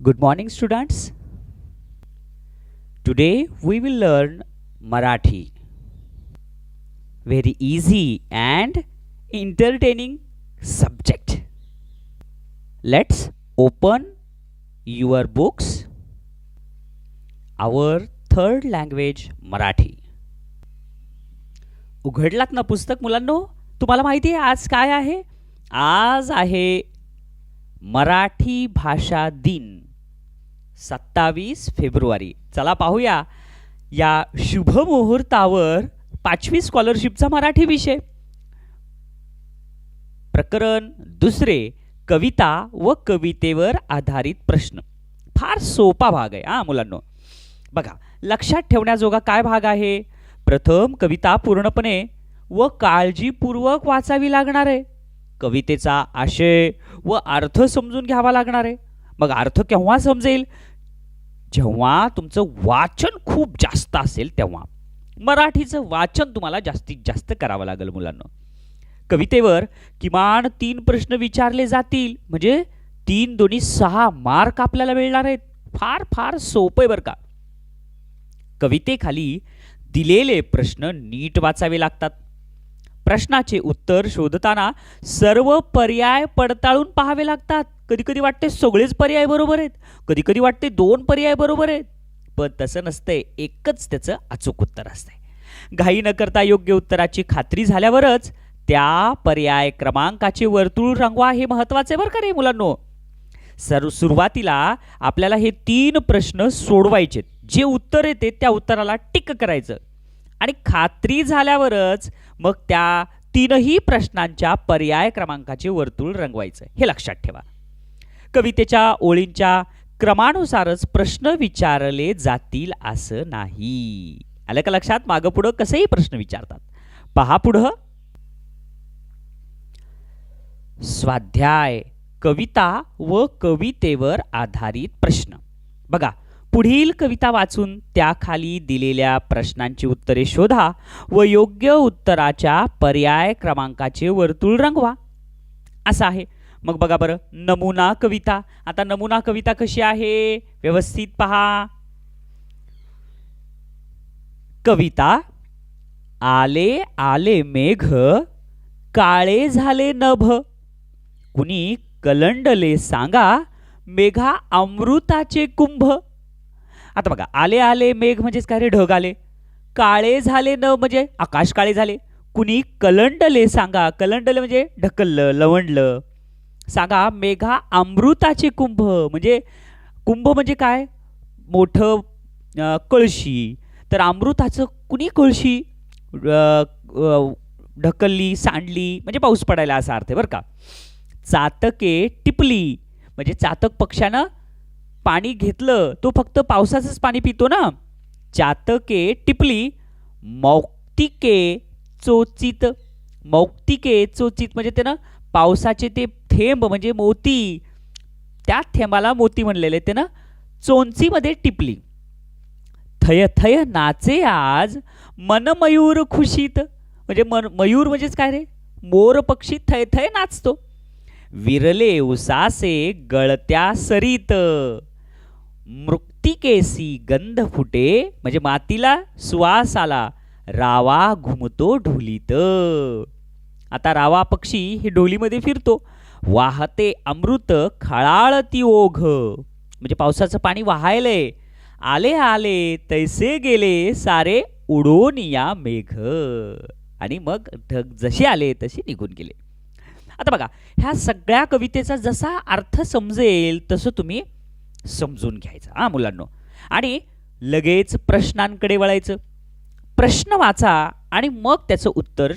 Good morning, students. Today we will learn Marathi. Very easy and entertaining subject. Let's open your books. Our third language Marathi. उघडलात ना पुस्तक मुलांनो? तुम्हाला माहिती आहे आज काय आहे? आज आहे मराठी भाषा दिन 27 फेब्रुवारी. चला पाहूया या शुभ मुहूर्तावर 5वी स्कॉलरशिपचा मराठी विषय. प्रकरण दुसरे, कविता व कवितेवर आधारित प्रश्न. फार सोपा भाग आहे मुलांनो. बघा, लक्षात ठेवण्याजोगा काय भाग आहे? प्रथम कविता पूर्णपणे व काळजीपूर्वक वाचावी लागणार आहे. कवितेचा आशय व अर्थ समजून घ्यावा लागणार आहे. मग अर्थ केव्हा समजेल? जेव्हा तुमचं वाचन खूप जास्त असेल तेव्हा. मराठीचं वाचन तुम्हाला जास्तीत जास्त करावं लागेल मुलांना. कवितेवर किमान 3 प्रश्न विचारले जातील, म्हणजे 3 दुनी 6 मार्क आपल्याला मिळणार आहेत. फार फार सोपं आहे बरं का. कवितेखाली दिलेले प्रश्न नीट वाचावे लागतात. प्रश्नाचे उत्तर शोधताना सर्व पर्याय पडताळून पाहावे लागतात. कधी कधी वाटते सगळेच पर्याय बरोबर आहेत, कधी कधी वाटते 2 पर्याय बरोबर आहेत, पण तसं नसतंय. एकच त्याचं अचूक उत्तर असतंय. घाई न करता योग्य उत्तराची खात्री झाल्यावरच त्या पर्याय क्रमांकाचे वर्तुळ रंगवा. हे महत्वाचे बरं का रे मुलांनो. सुरुवातीला आपल्याला हे 3 प्रश्न सोडवायचे. जे उत्तर येते त्या उत्तराला टिक करायचं आणि खात्री झाल्यावरच मग त्या 3ही प्रश्नांच्या पर्याय क्रमांकाचे वर्तुळ रंगवायचं. हे लक्षात ठेवा. कवितेच्या ओळींच्या क्रमानुसारच प्रश्न विचारले जातील असं नाही. आलं का लक्षात? मागं पुढं कसेही प्रश्न विचारतात. पहा पुढं. स्वाध्याय, कविता व कवितेवर आधारित प्रश्न. बघा, पुढील कविता वाचून त्याखाली दिलेल्या प्रश्नांची उत्तरे शोधा व योग्य उत्तराच्या पर्याय क्रमांकाचे वर्तुळ रंगवा असं आहे. मग बघा बरं, नमुना कविता. आता नमुना कविता कशी आहे व्यवस्थित पहा. कविता. आले आले मेघ, काळे झाले नभ, कुणी कलंडले सांगा, मेघा अमृताचे कुंभ. आता बघा, आले आले मेघ म्हणजेच काय रे? ढग आले. काळे झाले न म्हणजे आकाश काळे झाले. कुणी कलंडले सांगा, कलंडले म्हणजे ढकललं, लवंडलं. सांगा मेघा अमृताचे कुंभ, म्हणजे कुंभ म्हणजे काय? मोठं कळशी. तर अमृताचं कुणी कळशी ढकलली, सांडली म्हणजे पाऊस पडायला असा अर्थ आहे बरं का. चातके टिपली म्हणजे चातक पक्षानं पाणी घेतलं, तो फक्त पावसाचंच पाणी पितो ना. चातके टिपली. मौक्तिके चोचित, मौक्तिके चोचित म्हणजे त्यानं पावसाचे ते थेंब म्हणजे मोती, त्या थेंबाला मोती म्हणलेले, त्यानं चोंचीमध्ये टिपली. थय थय नाचे आज मनमयूर खुशीत, म्हणजे मयूर म्हणजेच काय रे? मोर पक्षी थय थय नाचतो. विरले उसासे गळत्या सरीत, मृक्तिकेसी गंध फुटे म्हणजे मातीला सुवास आला, रावा घुमतो ढोलीत. आता रावा पक्षी हे ढोलीमध्ये फिरतो. वाहते अमृत खळाळती ओघ म्हणजे पावसाचं पाणी वाहायलंय. आले आले तैसे गेले सारे उडून या मेघ, आणि मग ढग जसे आले तसे निघून गेले. आता बघा, ह्या सगळ्या कवितेचा जसा अर्थ समजेल तसं तुम्ही समजून घ्यायचं मुलांनो. आणि लगेच प्रश्नांकडे वळायचं. प्रश्न वाचा आणि मग त्याचं उत्तर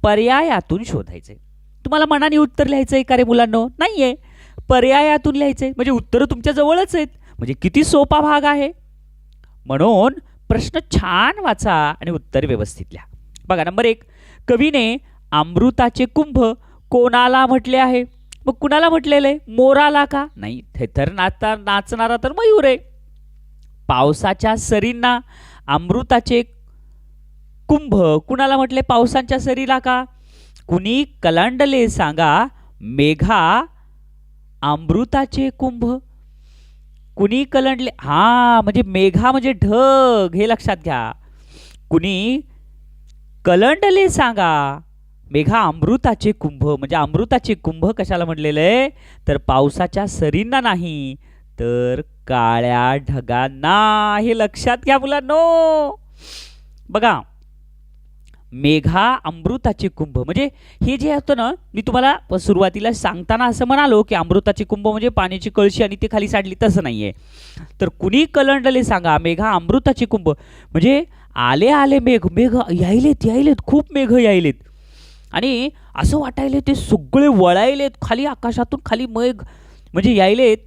पर्यायातून शोधायचंय. तुम्हाला मनाने उत्तर लिहायचंय का रे मुलांनो? नाहीये, पर्यायातून लिहायचंय. म्हणजे उत्तर तुमच्या जवळच आहेत. म्हणजे किती सोपा भाग आहे. म्हणून प्रश्न छान वाचा आणि उत्तर व्यवस्थित लिहा. बघा, नंबर 1, कवीने अमृताचे कुंभ कोणाला म्हटले आहे? मग कुणाला म्हटलेलं आहे? मोराला का? नाही, थेथर नाचणारा तर मयूर आहे. पावसाच्या सरींना अमृताचे कुंभ कुणाला म्हटले? पावसाच्या सरीला का? कुणी कलांडले सांगा, मेघा अमृताचे कुंभ. कुणी कलंडले, हा म्हणजे मेघा म्हणजे ढग, हे लक्षात घ्या. कुणी कलंडले सांगा. मेघा अमृताचे कुंभ, म्हणजे अमृताचे कुंभ कशाला म्हटलेलं आहे, तर पावसाच्या सरींना नाही, तर काळ्या ढगांना. हे लक्षात घ्या मुलांनो. बघा, मेघा अमृताचे कुंभ म्हणजे हे जे होतं ना, मी तुम्हाला सुरुवातीला सांगताना असं म्हणालो की अमृताचे कुंभ म्हणजे पाण्याची कळशी आणि ते खाली साडली, तसं नाहीये. तर कुणी कलंडले सांगा, मेघा अमृताचे कुंभ म्हणजे आले आले मेघ, मेघ यायलेत यायलेत, खूप मेघ यायलेत आणि असं वाटायले ते सगळे वळायलेत खाली, आकाशातून खाली मेघ म्हणजे यायलेत.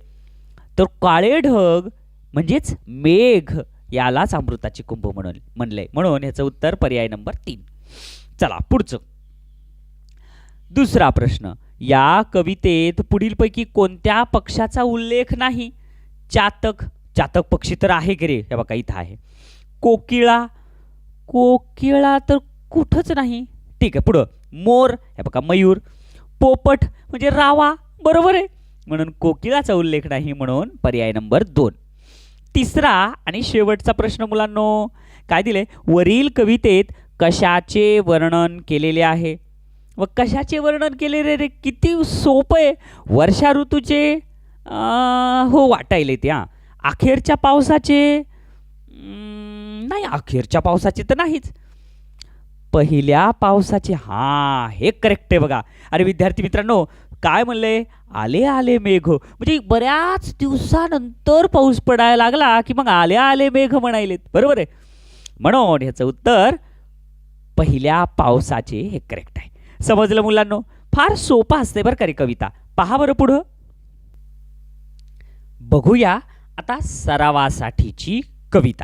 तर काळे ढग म्हणजेच मेघ, यालाच अमृताचे कुंभ म्हणलंय. म्हणून ह्याचं उत्तर पर्याय नंबर 3. चला पुढचं. दुसरा प्रश्न. या कवितेत पुढीलपैकी कोणत्या पक्षाचा उल्लेख नाही? चातक, चातक पक्षी तर आहे की रे, हे बघा इथं आहे. कोकिळा, कोकिळा तर कुठंच नाही. ठीक आहे, पुढं. मोर, हे बघा मयूर. पोपट म्हणजे रावा, बरोबर आहे, म्हणून कोकिळाचा उल्लेख नाही, म्हणून पर्याय नंबर 2. तिसरा आणि शेवटचा प्रश्न मुलांनो, काय दिले? वरील कवितेत कशाचे वर्णन केलेले आहे? व कशाचे वर्णन केलेले रे? किती सोपं आहे. वर्षा ऋतूचे हो वाटायले त्या. अखेरच्या पावसाचे नाही, अखेरच्या पावसाचे तर नाहीच. पहिल्या पावसाचे, हा हे करेक्ट आहे बघा. अरे विद्यार्थी मित्रांनो, काय म्हणले? आले आले मेघ म्हणजे बऱ्याच दिवसानंतर पाऊस पडायला लागला की मग आले आले मेघ म्हणायलेत, बरोबर आहे. म्हणून ह्याचं उत्तर पहिल्या पावसाचे हे करेक्ट आहे. समजलं मुलांनो? फार सोपा असते बरं का रे कविता. पहा बरं पुढं. बघूया आता सरावासाठीची कविता.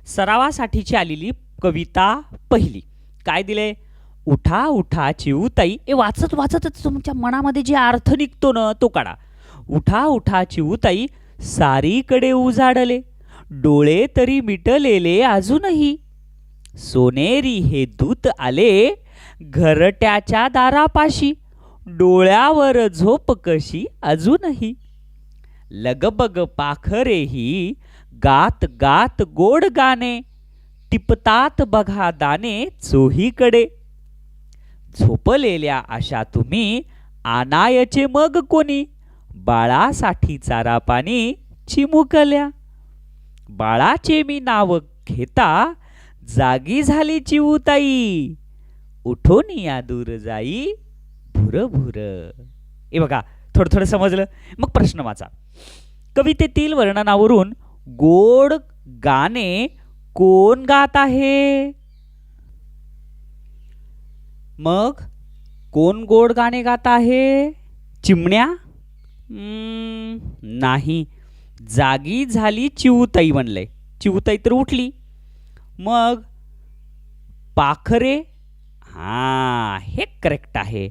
सरावासाठीची आलेली कविता पहिली. काय दिले? उठा उठा चिऊताई. हे वाचत वाचतच तुमच्या मनामध्ये जे अर्थ निघतो ना, तो काढा. उठा उठा चिऊताई, सारीकडे उजाडले, डोळे तरी मिटलेले अजूनही. सोनेरी हे दूत आले घरट्याच्या दारापाशी, डोळ्यावर झोप कशी अजूनही. लगबग पाखरेही गात गात गोड गाणे, टिपतात बघा दाणे चोहीकडे. झोपलेल्या आशा तुम्ही आणायचे मग कोणी, बाळासाठी चारा पाणी चिमुकल्या. बाळाचे मी नाव घेता जागी झाली चिऊताई, उठून या दूर जाई भुर भुर. हे बघा, थोडं थोडं समजलं. मग प्रश्न वाचा. कवितेतील वर्णनावरून गोड गाणे कोण गात आहे? मग कोण गोड गाणे गात आहे? चिमण्या? नाही. जागी झाली चिऊताई म्हणलंय. चिऊताई तर उठली. मग पाखरे, हा हे करेक्ट आहे.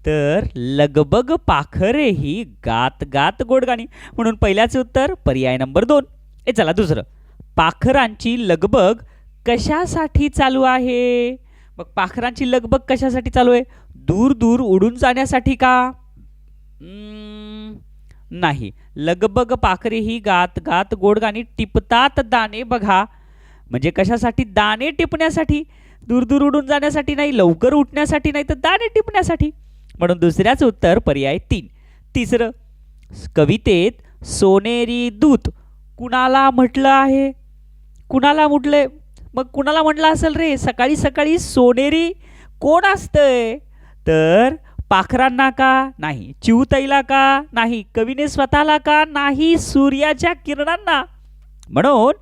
तर लगबग पाखरे ही गात गात गोड गाणी, म्हणून पहिल्याचं उत्तर पर्याय नंबर 2. ए चला दुसरं. पाखरांची लगबग कशासाठी चालू आहे? मग पाखरांची लगबग कशासाठी चालू आहे? दूर दूर उडून जाण्यासाठी का? नाही. लगबग पाखरे ही गात गात गोड गाणी, टिपतात दाणे बघा, म्हणजे कशासाठी? दाणे टिपण्यासाठी. दूर दूर उडून जाण्यासाठी नाही, लवकर उठण्यासाठी नाही, तर दाणे टिपण्यासाठी. म्हणून दुसऱ्याचं उत्तर पर्याय 3. तिसरं. कवितेत सोनेरी दूत कुणाला म्हटलं आहे? कुणाला म्हटलंय? मग कुणाला म्हटलं असेल रे? सकाळी सकाळी सोनेरी कोण असतंय? तर पाखरांना का? नाही. चिऊताईला का? नाही. कवीने स्वतःला का? नाही. सूर्याच्या किरणांना. म्हणून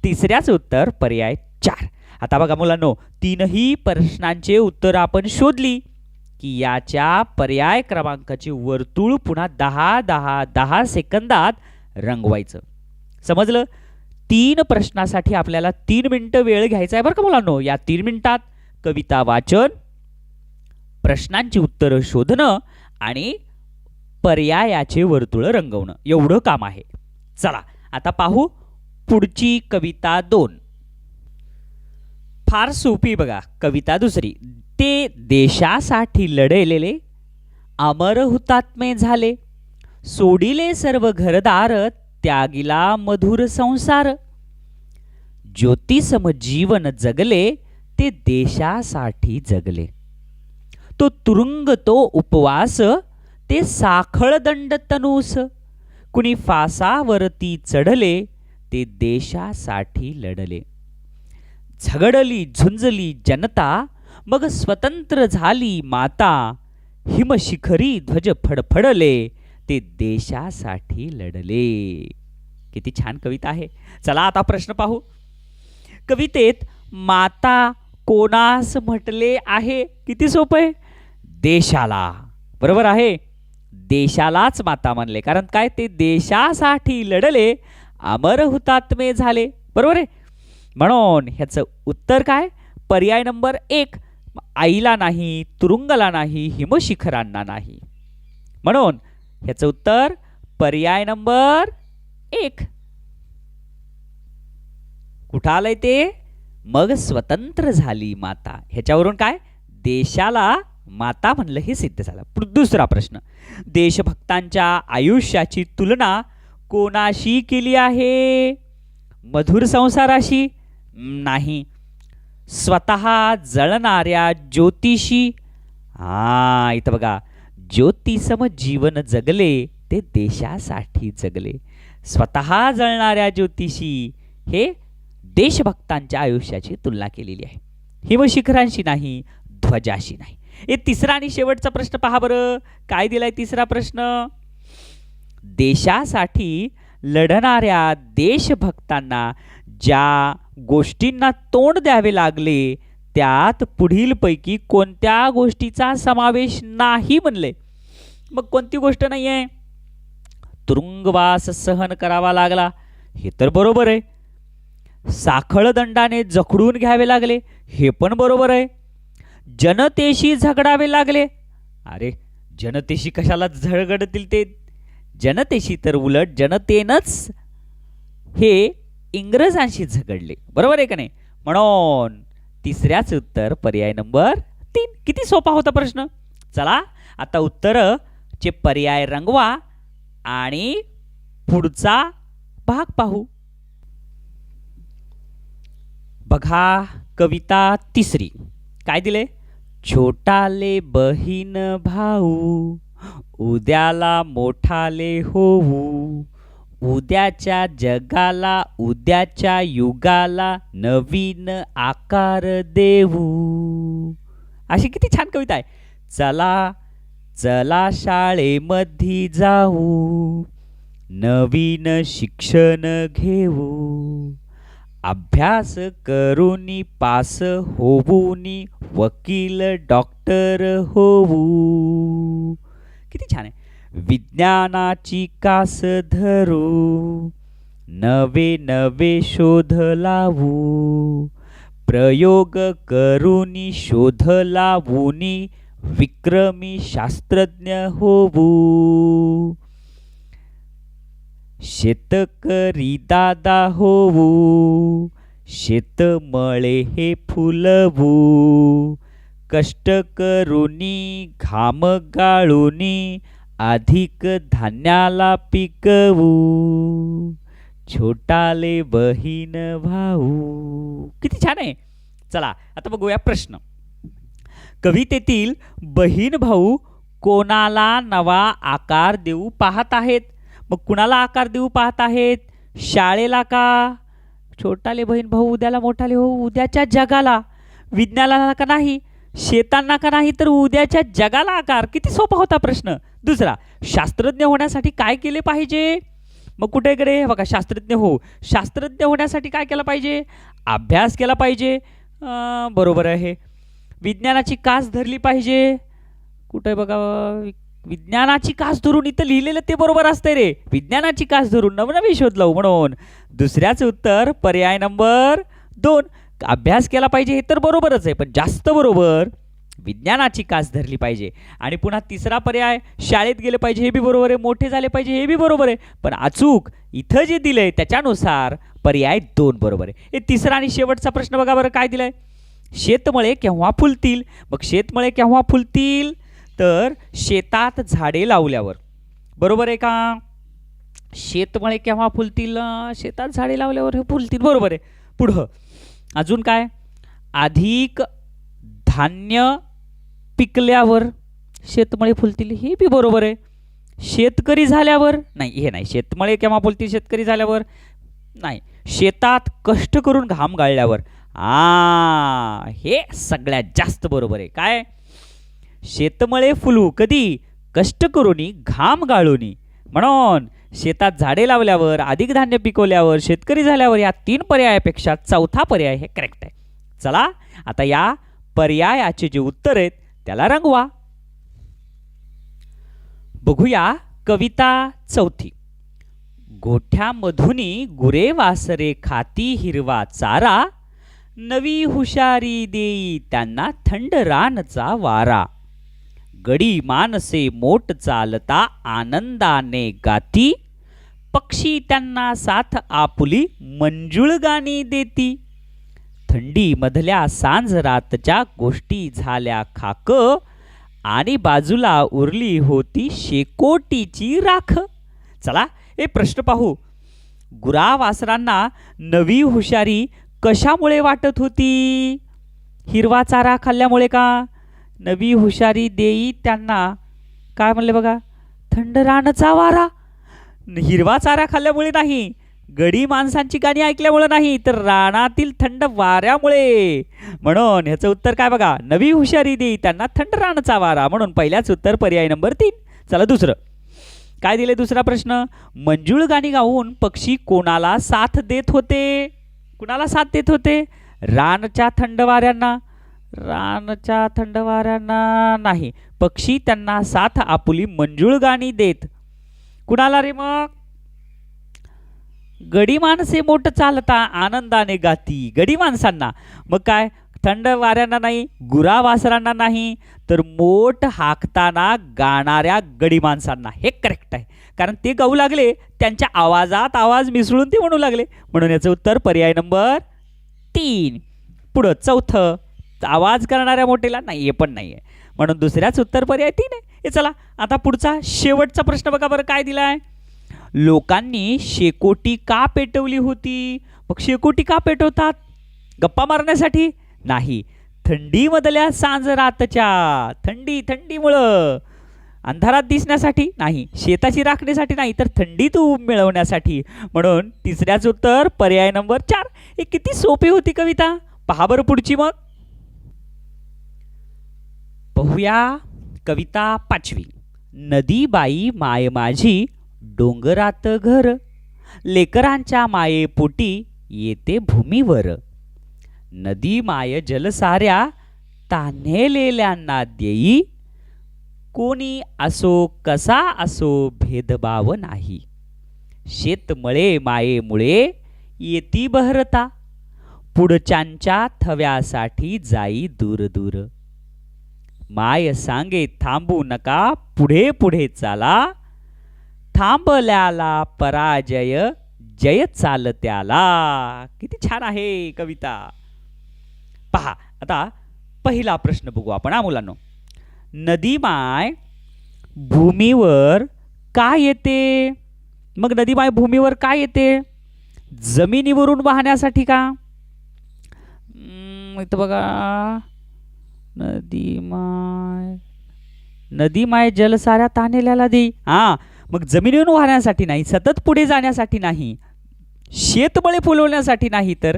तिसऱ्याचं उत्तर पर्याय 4. आता बघा मुलांनो, तीनही प्रश्नांचे उत्तर आपण शोधली की याच्या पर्याय क्रमांकाचे वर्तुळ पुन्हा 10 सेकंदात रंगवायचं. समजलं? 3 प्रश्नासाठी आपल्याला 3 मिनिटं वेळ घ्यायचा आहे बरं का मुलांनो. या 3 मिनिटात कविता वाचन, प्रश्नांची उत्तरं शोधणं आणि पर्यायाचे वर्तुळ रंगवणं, एवढं काम आहे. चला आता पाहू पुढची कविता 2. फार सोपी बघा. कविता दुसरी. ते देशासाठी लढलेले अमर हुतात्मे झाले, सोडिले सर्व घरदार त्यागिला मधुर संसार. ज्योतिसम जीवन जगले ते देशासाठी जगले. तो तुरुंग तो उपवास ते साखळ दंड तनूस. कुणी फासावरती चढले ते देशासाठी लढले. झगडली झुंजली जनता मग स्वतंत्र झाली माता. हिमशिखरी ध्वज फडफडले ते देशासाठी लढले. किती छान कविता आहे. चला आता प्रश्न पाहू. कवितेत माता कोणास म्हटले आहे? किती सोपं आहे. देशाला. बरोबर आहे. देशालाच माता म्हणले, कारण काय, ते देशासाठी लढले, अमर हुतात्मे झाले. बरोबर आहे. म्हणून ह्याचं उत्तर काय? पर्याय नंबर 1. आईला नाही, तुरुंगाला नाही, हिमशिखरांना नाही. म्हणून ह्याचं उत्तर पर्याय नंबर 1. कुठं आलंय ते? मग स्वतंत्र झाली माता. ह्याच्यावरून काय, देशाला माता म्हणलं हे सिद्ध झालं. दुसरा प्रश्न. देशभक्तांच्या आयुष्याची तुलना कोणाशी केली आहे? मधुर संसाराशी? नाही. स्वतः जळणाऱ्या ज्योतिषी. इथं बघा, ज्योतिसम जीवन जगले ते देशासाठी जगले. स्वतः जळणाऱ्या ज्योतिषी हे देशभक्तांच्या आयुष्याची तुलना केलेली आहे. हिमशिखरांशी नाही, ध्वजाशी नाही. हे तिसरा आणि शेवटचा प्रश्न पहा बरं. काय दिलाय तिसरा प्रश्न? देशासाठी लढणाऱ्या देशभक्तांना ज्या गोष्टींना तोंड द्यावे लागले त्यात पुढीलपैकी कोणत्या गोष्टीचा समावेश नाही म्हणले? मग कोणती गोष्ट नाही आहे? तुरुंगवास सहन करावा लागला, हे तर बरोबर आहे. साखळ दंडाने जखडून घ्यावे लागले, हे पण बरोबर आहे. जनतेशी झगडावे लागले, अरे जनतेशी कशाला झगडतील ते? जनतेशी तर उलट जनतेनंच हे इंग्रजांशी झगडले. बरोबर आहे का नाही? म्हणून तिसऱ्याच उत्तर पर्याय नंबर 3. किती सोपा होता प्रश्न. चला आता उत्तरचे पर्याय रंगवा आणि पुढचा भाग पाहू. बघा कविता तिसरी. काय दिले? छोटाले बहीण भाऊ, उद्याला मोठाले होऊ. उद्याच्या जगाला, उद्याच्या युगाला नवीन आकार देऊ. अशी किती छान कविता आहे. चला चला शाळेमध्ये जाऊ, नवीन शिक्षण घेऊ. अभ्यास करूनी पास होऊनी वकील डॉक्टर होऊ. किती छान आहे. विज्ञानाची कास धरू, नवे नवे शोध लावू. प्रयोग करूनी शोध लावूनी विक्रमी शास्त्रज्ञ होऊ. शेतकरी दादा होऊ, शेतमळे हे फुलवू. कष्ट करूनी घाम गाळूनी अधिक धान्याला पिकवू. छोटाले बहीण भाऊ. किती छान आहे. चला आता बघूया प्रश्न. कवितेतील बहीण भाऊ कोणाला नवा आकार देऊ पाहत आहेत? मग कुणाला आकार देऊ पाहत आहेत? शाळेला का? छोटाले बहीण भाऊ उद्याला मोठाले हो, उद्याच्या जगाला. विज्ञानाला का नाही? शेतांना का नाही? तर उद्याच्या जगाला आकार. किती सोपा होता प्रश्न. दुसरा, शास्त्रज्ञ होण्यासाठी काय केले पाहिजे? मग कुठे इकडे बघा, शास्त्रज्ञ हो. शास्त्रज्ञ होण्यासाठी काय केलं पाहिजे? अभ्यास केला पाहिजे. बरोबर आहे. विज्ञानाची कास धरली पाहिजे. कुठे बघा, विज्ञानाची कास धरून इथं लिहिलेलं ते बरोबर असतंय रे. विज्ञानाची कास धरून नवनवी शोध लावू. म्हणून दुसऱ्याचं उत्तर पर्याय नंबर 2. अभ्यास केला पाहिजे हे तर बरोबरच आहे, पण जास्त बरोबर विज्ञानाची कास धरली पाहिजे. आणि पुन्हा तिसरा पर्याय शाळेत गेले पाहिजे, हे बी बरोबर आहे. मोठे झाले पाहिजे, हे बी बरोबर आहे. पण अचूक इथं जे दिलंय त्याच्यानुसार पर्याय 2 बरोबर आहे. हे तिसरा आणि शेवटचा प्रश्न बघा बरं काय दिलंय. शेतमळे केव्हा फुलतील? मग शेतमळे केव्हा फुलतील? तर शेतात झाडे लावल्यावर. बरोबर आहे का? शेतमळे केव्हा फुलतील? शेतात झाडे लावल्यावर हे फुलतील, बरोबर आहे. पुढं अजून काय? अधिक धान्य पिकल्यावर शेतमळे फुलतील, हे बी बरोबर आहे. शेतकरी झाल्यावर नाही, हे नाही. शेतमळे केव्हा फुलतील? शेतकरी झाल्यावर नाही. शेतात कष्ट करून घाम गाळल्यावर, हे सगळ्यात जास्त बरोबर आहे. काय? शेतमळे फुलू कधी? कष्ट करूनी, घाम गाळूनी. म्हणून शेतात झाडे लावल्यावर, अधिक धान्य पिकवल्यावर, शेतकरी झाल्यावर, या 3 पर्यायापेक्षा चौथा पर्याय हे करेक्ट आहे. चला आता या पर्यायाचे जे उत्तर आहेत त्याला रंगवा. बघूया कविता चौथी. गोठ्यामधुनी गुरे वासरे खाती हिरवा चारा, नवी हुशारी देई त्यांना थंड रानचा वारा. गडी माणसे मोठ चालता आनंदाने गाती, पक्षी त्यांना साथ आपुली मंजुळ गाणी देती. थंडी मधल्या सांज रातच्या गोष्टी झाल्या खाक, आणि बाजूला उरली होती शेकोटीची राख. चला हे प्रश्न पाहू. गुरावासरांना नवी हुशारी कशामुळे वाटत होती? हिरवा चारा खाल्ल्यामुळे का? नवी हुशारी देई त्यांना काय म्हणले बघा? थंड रानचा वारा. हिरवा चारा खाल्ल्यामुळे नाही, गडी माणसांची गाणी ऐकल्यामुळे नाही, तर रानातील थंड वाऱ्यामुळे. म्हणून ह्याचं उत्तर काय बघा? नवी हुशारी देई त्यांना थंड रानचा वारा. म्हणून पहिल्याच उत्तर पर्याय नंबर 3. चला दुसरं काय दिले? दुसरा प्रश्न. मंजुळ गाणी गाऊन पक्षी कोणाला साथ देत होते? कुणाला साथ देत होते? रानच्या थंड वाऱ्यांना. रानच्या थंड वाऱ्यांना नाही, पक्षी त्यांना साथ आपुली मंजुळ गाणी देत. कुणाला रे मग? गडी माणसे मोठ चालता आनंदाने गाती, गडी माणसांना. मग काय? थंड वाऱ्यांना नाही, गुरावासरांना नाही, तर मोठ हाकताना गाणाऱ्या गडी माणसांना. हे करेक्ट आहे, कारण ते गाऊ लागले, त्यांच्या आवाजात आवाज मिसळून ते म्हणू लागले. म्हणून याचं उत्तर पर्याय नंबर 3. पुढं चौथं. आवाज करणाऱ्या मोठेला नाही, हे पण नाही आहे. म्हणून दुसऱ्याच उत्तर पर्याय 3 आहे. हे चला आता पुढचा शेवटचा प्रश्न बघा बरं काय दिलाय. लोकांनी शेकोटी का पेटवली होती? मग शेकोटी का पेटवतात? गप्पा मारण्यासाठी नाही, थंडीमधल्या सांज रातच्या थंडीमुळं, अंधारात दिसण्यासाठी नाही, शेताची राखण्यासाठी नाही, तर थंडीत ऊब मिळवण्यासाठी. म्हणून तिसऱ्याच उत्तर पर्याय नंबर 4. हे किती सोपी होती कविता. पहा बरं पुढची. मग पाहूया कविता 5वी. नदीबाई माय माझी डोंगरात घर, लेकरांच्या मायेपोटी येते भूमीवर. नदी माय जलसाऱ्या तान्हेलेल्यांना देई, कोणी असो कसा असो भेदभाव नाही. शेतमळे मायेमुळे येती बहरता, पुढच्यांच्या थव्यासाठी जाई दूर दूर. माय सांगे थांबू नका, पुढे पुढे चाला, थांबल्याला पराजय जय चालत्याला. किती छान आहे कविता. पहा आता पहिला प्रश्न बघू आपण मुलांनो. नदी माय भूमीवर का येते? मग नदी माय भूमीवर का येते? जमिनीवरून वाहण्यासाठी का? इथं बघा, नदी माय जलसाऱ्या तान्हेल्याला देई. मग जमिनीवरून वाहण्यासाठी नाही, सतत पुढे जाण्यासाठी नाही, शेतमळे फुलवण्यासाठी नाही, तर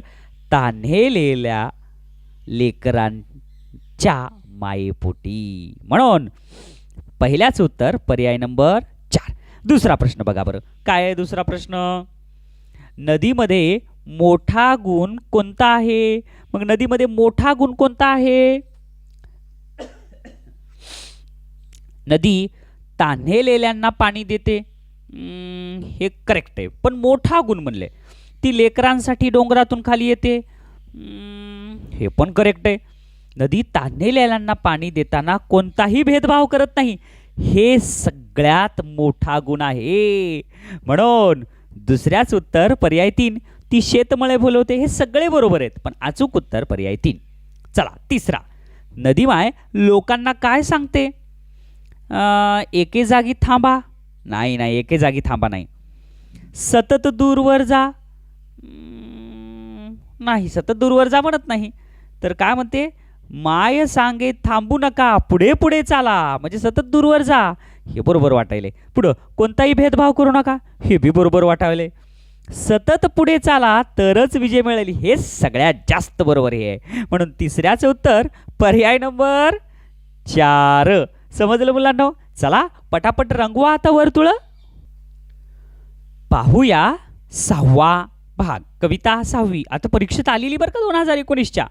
तान्हेलेल्या लेकरांच्या मायेपोटी. म्हणून पहिल्याच उत्तर पर्याय नंबर 4. दुसरा प्रश्न बघा बरं काय आहे. दुसरा प्रश्न. नदीमध्ये मोठा गुण कोणता आहे? मग नदीमध्ये मोठा गुण कोणता आहे? नदी तान्हेलेल्यांना पाणी देते, हे करेक्ट आहे. पण मोठा गुण म्हणले, ती लेकरांसाठी डोंगरातून खाली येते, हे पण करेक्ट आहे. नदी तान्हेलेल्यांना पाणी देताना कोणताही भेदभाव करत नाही, हे सगळ्यात मोठा गुण आहे. म्हणून दुसऱ्याच उत्तर पर्याय 3. ती शेतमळे फुलवते, हे सगळे बरोबर आहेत, पण अचूक उत्तर पर्याय 3. चला तिसरा. नदी माय लोकांना काय सांगते? एके जागी थांबा नाही, एके जागी थांबा नाही. सतत दूरवर जा. नाही, सतत दूरवर जा म्हणत नाही. तर काय म्हणते, माय सांगे थांबू नका, पुढे पुढे चाला, म्हणजे सतत दूरवर जा. हे बरोबर वाटायले. पुढं, कोणताही भेदभाव करू नका, हे बी बरोबर वाटायले. सतत पुढे चाला तरच विजय मिळेल, हे सगळ्यात जास्त बरोबर आहे. म्हणून तिसऱ्याचे उत्तर पर्याय नंबर 4. समजलं मुलांनो? चला पटापट रंगवा आता वर्तुळ. पाहूया 6वा भाग, कविता 6वी. आता परीक्षेत आलेली बरं का 2019च्या.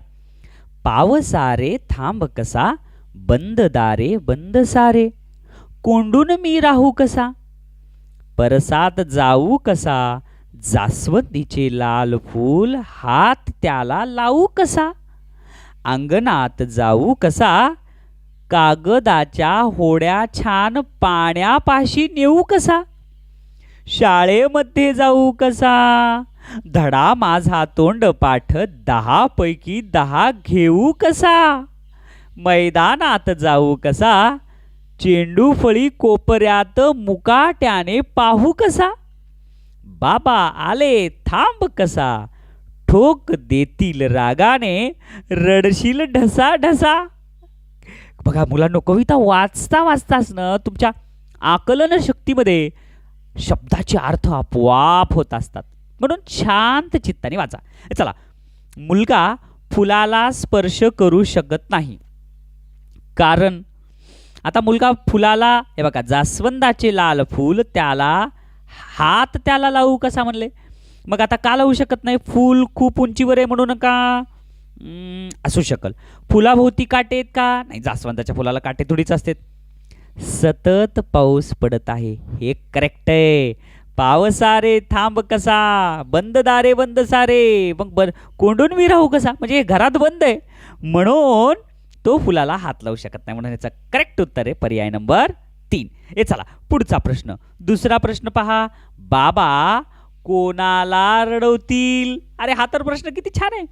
पावसारे थांब कसा, बंद दारे बंद सारे, कोंडून मी राहू कसा, परसात जाऊ कसा, जास्वंदीचे लाल फूल हात त्याला लावू कसा, अंगणात जाऊ कसा, कागदाच्या होड्या छान पाण्यापाशी नेऊ कसा, शाळेमध्ये जाऊ कसा, धडा माझा तोंडपाठ 10 पैकी 10 घेऊ कसा, मैदानात जाऊ कसा, चेंडू फळी कोपऱ्यात मुकाट्याने पाहू कसा, बाबा आले थांब कसा, ठोक देतील रागाने, रडशील ढसा ढसा. बघा मुलांनो, कविता वाचता वाचताच ना तुमच्या आकलन शक्तीमध्ये शब्दाचे अर्थ आपोआप होत असतात. म्हणून शांत चित्ताने वाचा. चला, मुलगा फुलाला स्पर्श करू शकत नाही, कारण आता मुलगा फुलाला, हे बघा, जास्वंदाचे लाल फूल त्याला हात त्याला लावू कसा म्हणले. मग आता का लावू शकत नाही, फूल खूप उंचीवर आहे म्हणून का असू शकल. फुलाभोवती काटे आहेत का, नाही, जास्वंदाच्या फुलाला काटे थोडीच असतात. सतत पाऊस पडत आहे, हे करेक्ट आहे. पावसारे थांब कसा, बंद दारे बंद सारे, मग कोंडून मी राहू कसा, म्हणजे हे घरात बंद आहे म्हणून तो फुलाला हात लावू शकत नाही. म्हणून याचा करेक्ट उत्तर आहे पर्याय नंबर 3. हे चला पुढचा प्रश्न. दुसरा प्रश्न पहा, बाबा कोणाला रडवतील. अरे हा तर प्रश्न किती छान आहे.